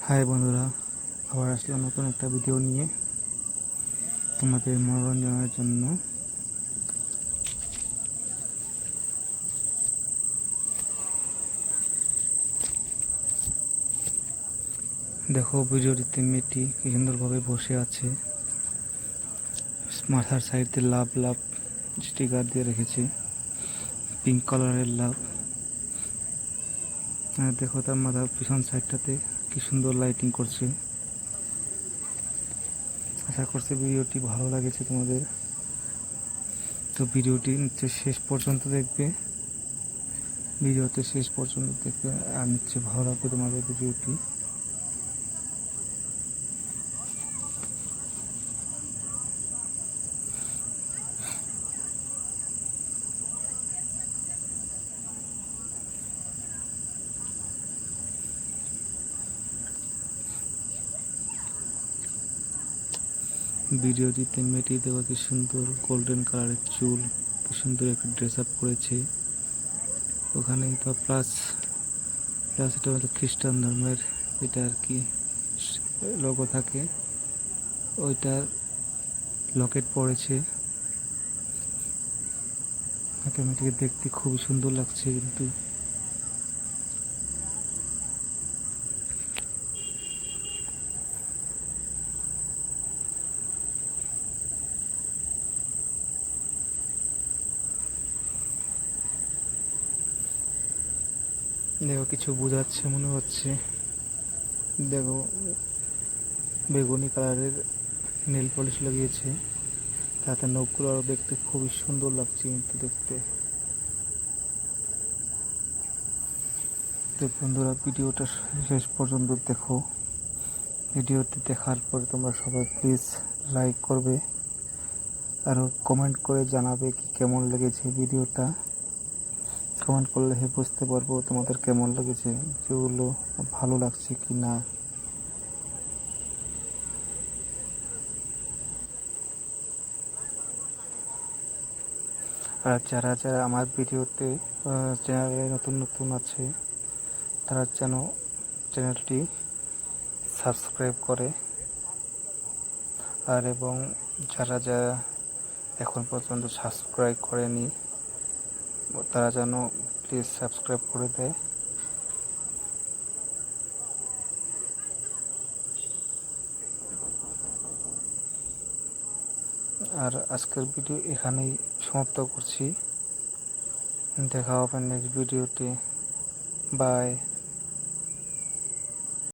High বন্ধুরা, আবার আসলাম নতুন একটা ভিডিও নিয়ে তোমাদের মনোরঞ্জনের জন্য। দেখো ভিডিওটিতে মেয়েটি কি সুন্দরভাবে বসে আছে, মাথার সাইডে লাভ লাভ স্টিকার দিয়ে রেখেছে, পিঙ্ক কালারের লাভ। আর দেখো তার মাথার পিছন সাইডটাতে কি সুন্দর লাইটিং করছে। আশা করছি ভিডিওটি ভালো লাগেছে তোমাদের। তো ভিডিওটি শেষ পর্যন্ত দেখবে, আর নিশ্চয়ই ভালো লাগবে তোমাদের ভিডিওটি। ভিডিওটিতে মেয়েটি দেওয়া কি সুন্দর গোল্ডেন কালারের চুল, কি সুন্দর একটা ড্রেস আপ করেছে। ওখানে তো প্লাস প্লাস এটা হলো খ্রিস্টান ধর্মের, এটা আর কি লোগো থাকে, ওইটার লকেট পড়েছে। মেয়েটিকে দেখতে খুবই সুন্দর লাগছে। কিন্তু দেখো কিছু বোঝাচ্ছে মনে হচ্ছে। দেখো বেগুনি কালারের নেল পলিশ লাগিয়েছে, তাতে নখগুলো আরও দেখতে খুবই সুন্দর লাগছে। কিন্তু দেখতে তো বন্ধুরা, ভিডিওটা শেষ পর্যন্ত দেখো। ভিডিওটি দেখার পরে তোমরা সবাই প্লিজ লাইক করবে, আরও কমেন্ট করে জানাবে কি কেমন লেগেছে ভিডিওটা। কমেন্ট করলে বুঝতে পারবো তোমাদের কেমন লেগেছে, যেগুলো ভালো লাগছে কি না। আর যারা যারা আমার ভিডিওতে চ্যানেলে নতুন আছে, তারা যেন চ্যানেলটি সাবস্ক্রাইব করে। আর এবং যারা যারা এখন পর্যন্ত সাবস্ক্রাইব করেনি, তারা যেন প্লিজ সাবস্ক্রাইব করে দেয়। আর আজকের ভিডিও এখানেই সমাপ্ত করছি। দেখা হবে নেক্সট ভিডিওতে। বাই।